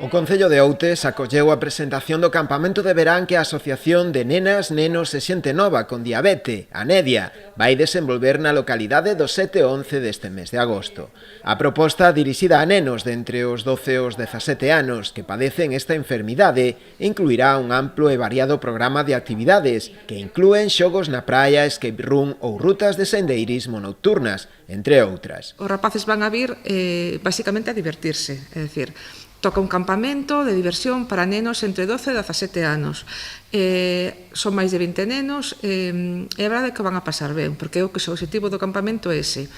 O Concello de Outes acolleu a presentación do campamento de verán que a Asociación de Nenas, Nenos e Xente Nova con Diabete, a Nedia, vai desenvolver na localidade do 7 e 11 deste mes de agosto. A proposta dirixida a nenos de entre os 12 e os 17 anos que padecen esta enfermidade incluirá un amplo e variado programa de actividades que inclúen xogos na praia, escape room ou rutas de sendeirismo nocturnas, entre outras. Os rapaces van a vir basicamente a divertirse, é dicir, toca un campamento de diversión para nenos entre 12 e 17 anos. Son máis de 20 nenos e a verdade é que van a pasar ben, porque o objetivo do campamento é ese.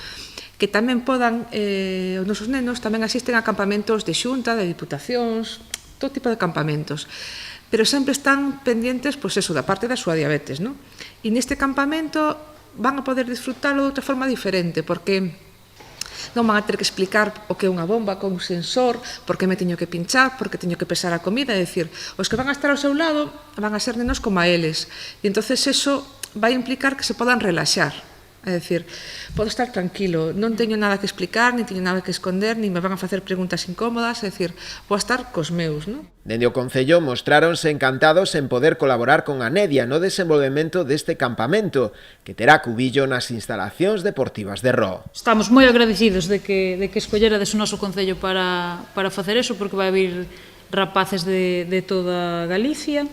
Que tamén podan, os nosos nenos tamén asisten a campamentos de xunta, de diputacións, todo tipo de campamentos. Pero sempre están pendientes, pois eso, da parte da súa diabetes, non? E neste campamento van a poder disfrutalo de outra forma diferente, porque non van a ter que explicar o que é unha bomba con un sensor, por que me teño que pinchar, por que teño que pesar a comida, é dicir, os que van a estar ao seu lado van a ser nenos como a eles, e entonces eso vai implicar que se podan relaxar, é dicir, podo estar tranquilo, non teño nada que explicar, nin teño nada que esconder, nin me van a facer preguntas incómodas, é dicir, vou a estar cos meus, non? Dende o Concello mostráronse encantados en poder colaborar con a Nedia no desenvolvemento deste campamento, que terá cubillo nas instalacións deportivas de Roo. Estamos moi agradecidos de que escollerades o noso Concello para facer eso, porque vai vir rapaces de toda Galicia.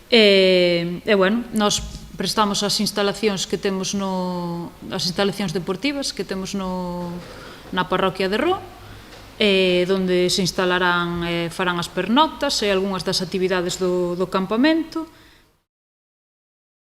E bueno, nós prestamos as instalacións que temos as instalacións deportivas que temos na parroquia de Roo, onde se instalarán, farán as pernoctas e algunhas das actividades do campamento.